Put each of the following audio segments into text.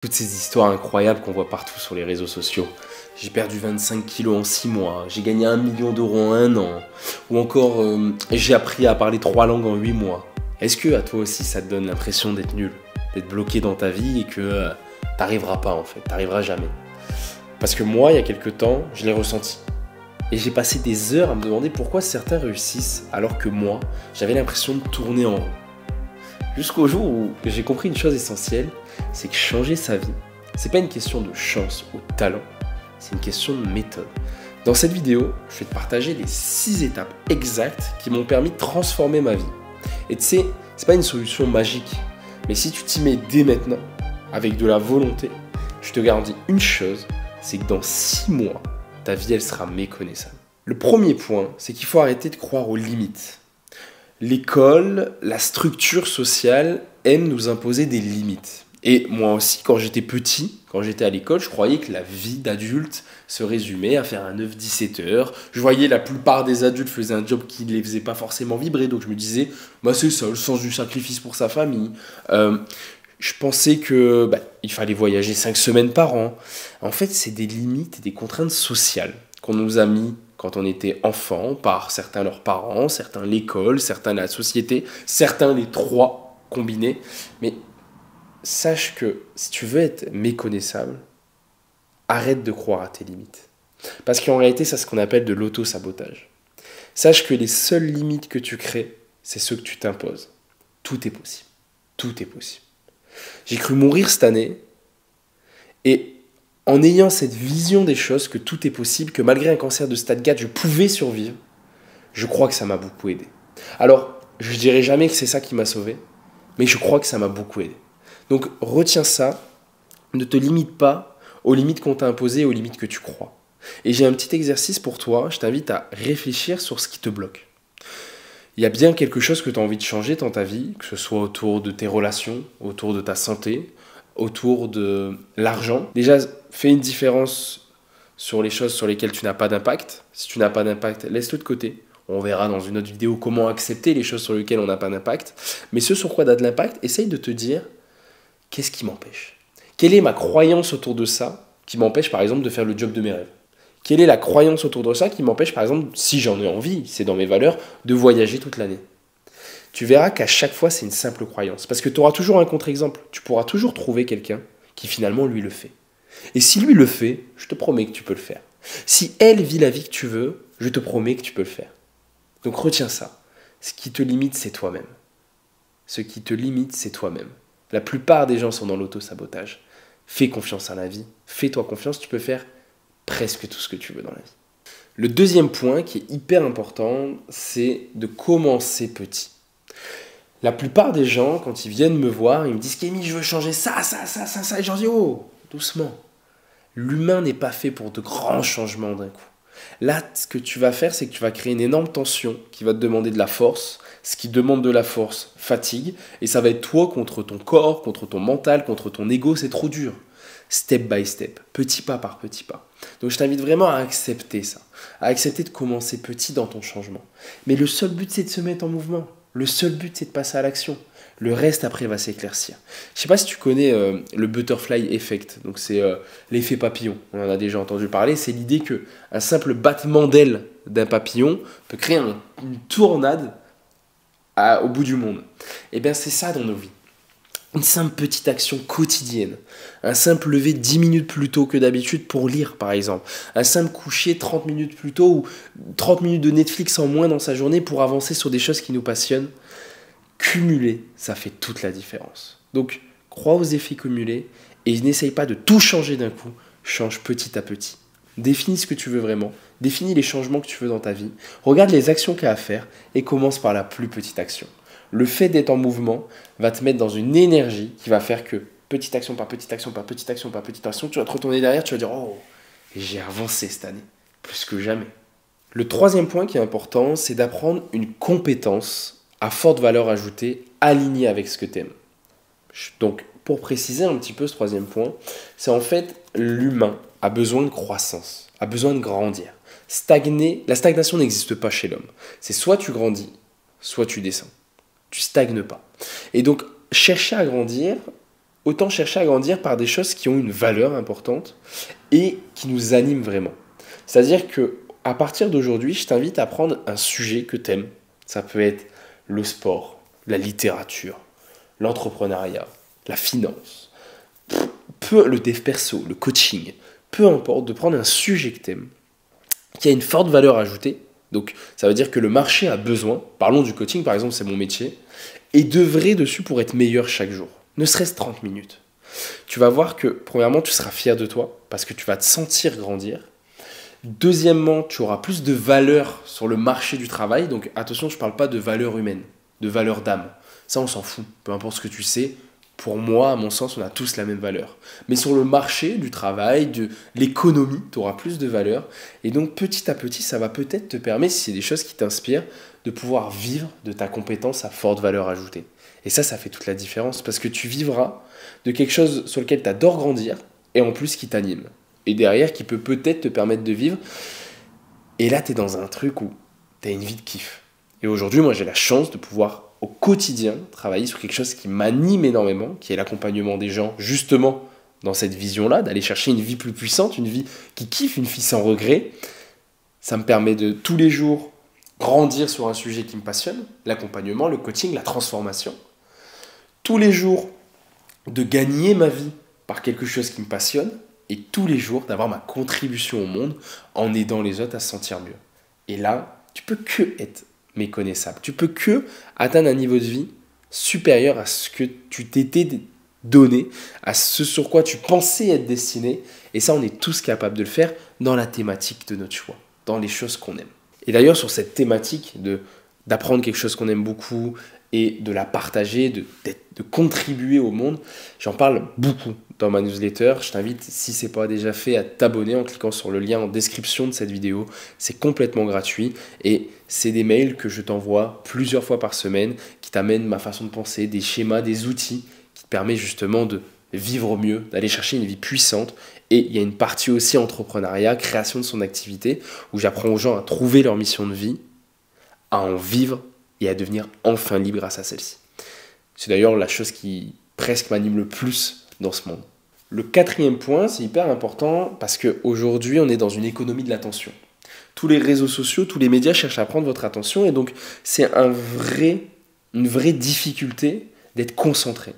Toutes ces histoires incroyables qu'on voit partout sur les réseaux sociaux. J'ai perdu 25 kilos en 6 mois, j'ai gagné 1 million d'euros en 1 an, ou encore j'ai appris à parler 3 langues en 8 mois. Est-ce que à toi aussi ça te donne l'impression d'être nul, d'être bloqué dans ta vie et que t'arriveras pas en fait, t'arriveras jamais? Parce que moi, il y a quelques temps, je l'ai ressenti. Et j'ai passé des heures à me demander pourquoi certains réussissent alors que moi, j'avais l'impression de tourner en rond. Jusqu'au jour où j'ai compris une chose essentielle, c'est que changer sa vie, c'est pas une question de chance ou de talent, c'est une question de méthode. Dans cette vidéo, je vais te partager les 6 étapes exactes qui m'ont permis de transformer ma vie. Et tu sais, c'est pas une solution magique, mais si tu t'y mets dès maintenant, avec de la volonté, je te garantis une chose, c'est que dans 6 mois, ta vie elle sera méconnaissable. Le premier point, c'est qu'il faut arrêter de croire aux limites. L'école, la structure sociale aime nous imposer des limites. Et moi aussi, quand j'étais petit, quand j'étais à l'école, je croyais que la vie d'adulte se résumait à faire un 9-17 heures. Je voyais la plupart des adultes faisaient un job qui ne les faisait pas forcément vibrer, donc je me disais, bah c'est ça, le sens du sacrifice pour sa famille. Je pensais que il fallait voyager 5 semaines par an. En fait, c'est des limites et des contraintes sociales qu'on nous a mis quand on était enfant, par certains leurs parents, certains l'école, certains la société, certains les trois combinés. Mais sache que si tu veux être méconnaissable, arrête de croire à tes limites. Parce qu'en réalité, c'est ce qu'on appelle de l'auto-sabotage. Sache que les seules limites que tu crées, c'est ceux que tu t'imposes. Tout est possible. Tout est possible. J'ai cru mourir cette année et en ayant cette vision des choses, que tout est possible, que malgré un cancer de stade 4, je pouvais survivre, je crois que ça m'a beaucoup aidé. Alors, je ne dirai jamais que c'est ça qui m'a sauvé, mais je crois que ça m'a beaucoup aidé. Donc, retiens ça, ne te limite pas aux limites qu'on t'a imposées, aux limites que tu crois. Et j'ai un petit exercice pour toi, je t'invite à réfléchir sur ce qui te bloque. Il y a bien quelque chose que tu as envie de changer dans ta vie, que ce soit autour de tes relations, autour de ta santé, autour de l'argent. Déjà, fais une différence sur les choses sur lesquelles tu n'as pas d'impact. Si tu n'as pas d'impact, laisse-le de côté. On verra dans une autre vidéo comment accepter les choses sur lesquelles on n'a pas d'impact. Mais ce sur quoi tu as de l'impact, essaye de te dire qu'est-ce qui m'empêche. Quelle est ma croyance autour de ça qui m'empêche par exemple de faire le job de mes rêves? Quelle est la croyance autour de ça qui m'empêche par exemple, si j'en ai envie, c'est dans mes valeurs, de voyager toute l'année? Tu verras qu'à chaque fois, c'est une simple croyance. Parce que tu auras toujours un contre-exemple. Tu pourras toujours trouver quelqu'un qui finalement, lui, le fait. Et si lui le fait, je te promets que tu peux le faire. Si elle vit la vie que tu veux, je te promets que tu peux le faire. Donc retiens ça. Ce qui te limite, c'est toi-même. Ce qui te limite, c'est toi-même. La plupart des gens sont dans l'auto-sabotage. Fais confiance à la vie. Fais-toi confiance, tu peux faire presque tout ce que tu veux dans la vie. Le deuxième point qui est hyper important, c'est de commencer petit. La plupart des gens, quand ils viennent me voir, ils me disent « Kémy, je veux changer ça. » Et j'en dis « Oh, doucement. » L'humain n'est pas fait pour de grands changements d'un coup. Là, ce que tu vas faire, c'est que tu vas créer une énorme tension qui va te demander de la force. Ce qui demande de la force fatigue. Et ça va être toi contre ton corps, contre ton mental, contre ton ego. C'est trop dur. Step by step, petit pas par petit pas. Donc je t'invite vraiment à accepter ça. À accepter de commencer petit dans ton changement. Mais le seul but, c'est de se mettre en mouvement. Le seul but, c'est de passer à l'action. Le reste, après, va s'éclaircir. Je ne sais pas si tu connais le butterfly effect. Donc, c'est l'effet papillon. On en a déjà entendu parler. C'est l'idée qu'un simple battement d'aile d'un papillon peut créer une tornade au bout du monde. Et bien, c'est ça dans nos vies. Une simple petite action quotidienne. Un simple lever 10 minutes plus tôt que d'habitude pour lire, par exemple. Un simple coucher 30 minutes plus tôt ou 30 minutes de Netflix en moins dans sa journée pour avancer sur des choses qui nous passionnent. Cumuler, ça fait toute la différence. Donc, crois aux effets cumulés et n'essaye pas de tout changer d'un coup. Change petit à petit. Définis ce que tu veux vraiment. Définis les changements que tu veux dans ta vie. Regarde les actions qu'il y a à faire et commence par la plus petite action. Le fait d'être en mouvement va te mettre dans une énergie qui va faire que petite action par petite action par petite action par petite action, tu vas te retourner derrière, tu vas dire « Oh, j'ai avancé cette année, plus que jamais ». Le troisième point qui est important, c'est d'apprendre une compétence à forte valeur ajoutée, alignée avec ce que tu aimes. Donc, pour préciser un petit peu ce troisième point, c'est en fait l'humain a besoin de croissance, a besoin de grandir. La stagnation n'existe pas chez l'homme. C'est soit tu grandis, soit tu descends. Tu stagnes pas. Et donc, chercher à grandir, autant chercher à grandir par des choses qui ont une valeur importante et qui nous animent vraiment. C'est-à-dire que à partir d'aujourd'hui, je t'invite à prendre un sujet que tu aimes. Ça peut être le sport, la littérature, l'entrepreneuriat, la finance, le dev perso, le coaching, peu importe, de prendre un sujet que tu aimes, qui a une forte valeur ajoutée. Donc ça veut dire que le marché a besoin, parlons du coaching par exemple, c'est mon métier, et d'œuvrer dessus pour être meilleur chaque jour, ne serait-ce 30 minutes. Tu vas voir que premièrement, tu seras fier de toi, parce que tu vas te sentir grandir. Deuxièmement, tu auras plus de valeur sur le marché du travail. Donc attention, je ne parle pas de valeur humaine, de valeur d'âme. Ça, on s'en fout. Peu importe ce que tu sais, pour moi, à mon sens, on a tous la même valeur. Mais sur le marché du travail, de l'économie, tu auras plus de valeur. Et donc petit à petit, ça va peut-être te permettre, si c'est des choses qui t'inspirent, de pouvoir vivre de ta compétence à forte valeur ajoutée. Et ça fait toute la différence. Parce que tu vivras de quelque chose sur lequel tu adores grandir et en plus qui t'anime. Et derrière, qui peut peut-être te permettre de vivre. Et là, tu es dans un truc où tu as une vie de kiff. Et aujourd'hui, moi, j'ai la chance de pouvoir, au quotidien, travailler sur quelque chose qui m'anime énormément, qui est l'accompagnement des gens, justement, dans cette vision-là, d'aller chercher une vie plus puissante, une vie qui kiffe, une vie sans regret. Ça me permet de, tous les jours, grandir sur un sujet qui me passionne, l'accompagnement, le coaching, la transformation. Tous les jours, de gagner ma vie par quelque chose qui me passionne, et tous les jours d'avoir ma contribution au monde en aidant les autres à se sentir mieux. Et là, tu peux que être méconnaissable. Tu peux que atteindre un niveau de vie supérieur à ce que tu t'étais donné, à ce sur quoi tu pensais être destiné. Et ça, on est tous capables de le faire dans la thématique de notre choix, dans les choses qu'on aime. Et d'ailleurs, sur cette thématique d'apprendre quelque chose qu'on aime beaucoup et de la partager, de contribuer au monde, j'en parle beaucoup dans ma newsletter. Je t'invite, si ce n'est pas déjà fait, à t'abonner en cliquant sur le lien en description de cette vidéo. C'est complètement gratuit et c'est des mails que je t'envoie plusieurs fois par semaine qui t'amènent ma façon de penser, des schémas, des outils qui te permettent justement de vivre mieux, d'aller chercher une vie puissante. Et il y a une partie aussi entrepreneuriat, création de son activité, où j'apprends aux gens à trouver leur mission de vie, à en vivre et à devenir enfin libre grâce à celle-ci. C'est d'ailleurs la chose qui presque m'anime le plus dans ce monde. Le quatrième point, c'est hyper important parce qu'aujourd'hui, on est dans une économie de l'attention. Tous les réseaux sociaux, tous les médias cherchent à prendre votre attention et donc c'est une vraie difficulté d'être concentré.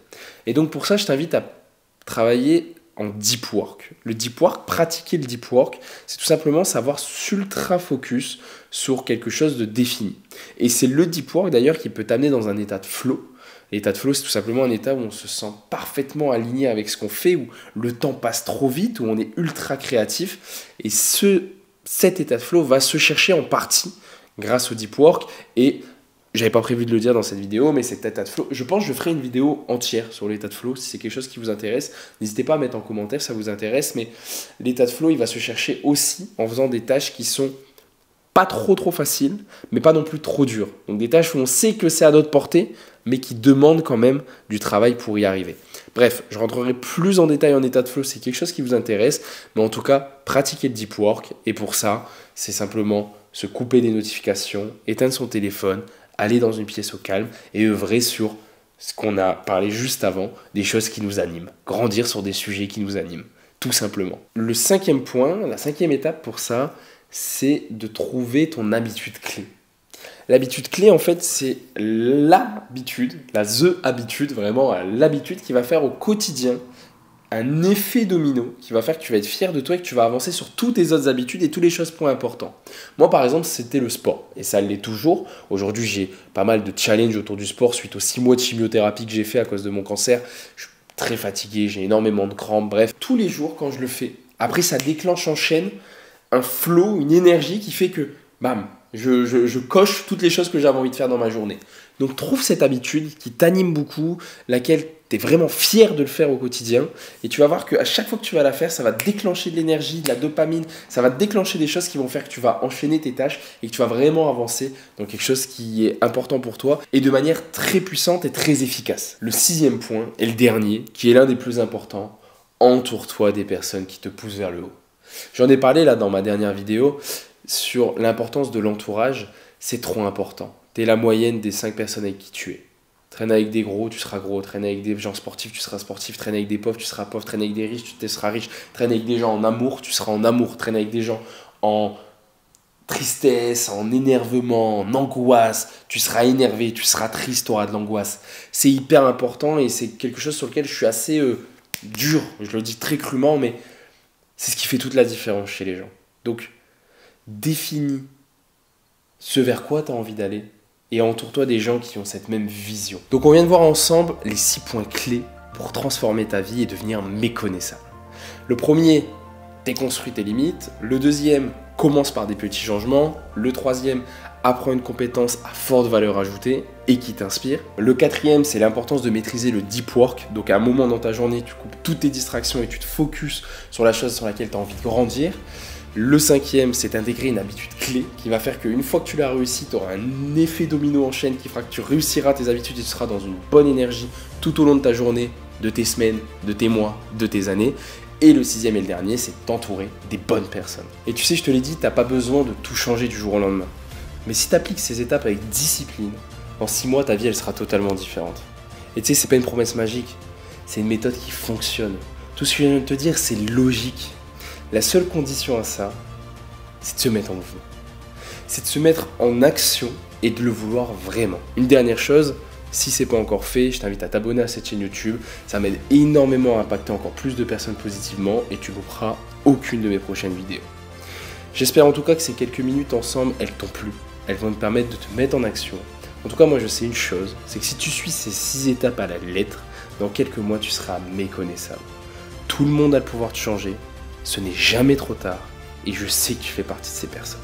Et donc pour ça, je t'invite à travailler en deep work. Le deep work, pratiquer le deep work, c'est tout simplement savoir s'ultra focus sur quelque chose de défini. Et c'est le deep work d'ailleurs qui peut t'amener dans un état de flow. L'état de flow, c'est tout simplement un état où on se sent parfaitement aligné avec ce qu'on fait, où le temps passe trop vite, où on est ultra créatif. Et cet état de flow va se chercher en partie grâce au deep work. Et j'avais pas prévu de le dire dans cette vidéo, mais cet état de flow, je pense que je ferai une vidéo entière sur l'état de flow, si c'est quelque chose qui vous intéresse. N'hésitez pas à mettre en commentaire si ça vous intéresse, mais l'état de flow, il va se chercher aussi en faisant des tâches qui sont pas trop faciles, mais pas non plus trop dures. Donc des tâches où on sait que c'est à notre portée, mais qui demandent quand même du travail pour y arriver. Bref, je rentrerai plus en détail en état de flow, c'est quelque chose qui vous intéresse, mais en tout cas, pratiquez le deep work, et pour ça, c'est simplement se couper des notifications, éteindre son téléphone, aller dans une pièce au calme et œuvrer sur ce qu'on a parlé juste avant, des choses qui nous animent, grandir sur des sujets qui nous animent, tout simplement. Le cinquième point, la cinquième étape pour ça, c'est de trouver ton habitude clé. L'habitude clé, en fait, c'est l'habitude, habitude, vraiment l'habitude qui va faire au quotidien un effet domino qui va faire que tu vas être fier de toi et que tu vas avancer sur toutes tes autres habitudes et toutes les choses points importants. Moi, par exemple, c'était le sport et ça l'est toujours. Aujourd'hui, j'ai pas mal de challenges autour du sport suite aux 6 mois de chimiothérapie que j'ai fait à cause de mon cancer. Je suis très fatigué, j'ai énormément de crampes. Bref, tous les jours, quand je le fais, après, ça déclenche en chaîne un flow, une énergie qui fait que, bam, je coche toutes les choses que j'avais envie de faire dans ma journée. Donc trouve cette habitude qui t'anime beaucoup, laquelle tu es vraiment fier de le faire au quotidien. Et tu vas voir qu'à chaque fois que tu vas la faire, ça va déclencher de l'énergie, de la dopamine, ça va déclencher des choses qui vont faire que tu vas enchaîner tes tâches et que tu vas vraiment avancer dans quelque chose qui est important pour toi et de manière très puissante et très efficace. Le sixième point, et le dernier, qui est l'un des plus importants, entoure-toi des personnes qui te poussent vers le haut. J'en ai parlé là dans ma dernière vidéo sur l'importance de l'entourage, c'est trop important. Tu es la moyenne des 5 personnes avec qui tu es. Traîne avec des gros, tu seras gros. Traîne avec des gens sportifs, tu seras sportif. Traîne avec des pauvres, tu seras pauvre. Traîne avec des riches, tu seras riche. Traîne avec des gens en amour, tu seras en amour. Traîne avec des gens en tristesse, en énervement, en angoisse. Tu seras énervé, tu seras triste, tu auras de l'angoisse. C'est hyper important et c'est quelque chose sur lequel je suis assez dur. Je le dis très crûment, mais c'est ce qui fait toute la différence chez les gens. Donc, définis ce vers quoi tu as envie d'aller et entoure-toi des gens qui ont cette même vision. Donc on vient de voir ensemble les 6 points clés pour transformer ta vie et devenir méconnaissable. Le premier, déconstruis tes limites. Le deuxième, commence par des petits changements. Le troisième, apprends une compétence à forte valeur ajoutée et qui t'inspire. Le quatrième, c'est l'importance de maîtriser le deep work. Donc à un moment dans ta journée, tu coupes toutes tes distractions et tu te focuses sur la chose sur laquelle tu as envie de grandir. Le cinquième, c'est d'intégrer une habitude clé qui va faire qu'une fois que tu l'as réussi, tu auras un effet domino en chaîne qui fera que tu réussiras tes habitudes et tu seras dans une bonne énergie tout au long de ta journée, de tes semaines, de tes mois, de tes années. Et le sixième et le dernier, c'est t'entourer des bonnes personnes. Et tu sais, je te l'ai dit, tu n'as pas besoin de tout changer du jour au lendemain. Mais si tu appliques ces étapes avec discipline, dans 6 mois, ta vie, elle sera totalement différente. Et tu sais, c'est pas une promesse magique, c'est une méthode qui fonctionne. Tout ce que je viens de te dire, c'est logique. La seule condition à ça, c'est de se mettre en mouvement. C'est de se mettre en action et de le vouloir vraiment. Une dernière chose, si ce n'est pas encore fait, je t'invite à t'abonner à cette chaîne YouTube. Ça m'aide énormément à impacter encore plus de personnes positivement et tu ne louperas aucune de mes prochaines vidéos. J'espère en tout cas que ces quelques minutes ensemble, elles t'ont plu. Elles vont te permettre de te mettre en action. En tout cas, moi je sais une chose, c'est que si tu suis ces 6 étapes à la lettre, dans quelques mois tu seras méconnaissable. Tout le monde a le pouvoir de changer. Ce n'est jamais trop tard et je sais que tu fais partie de ces personnes.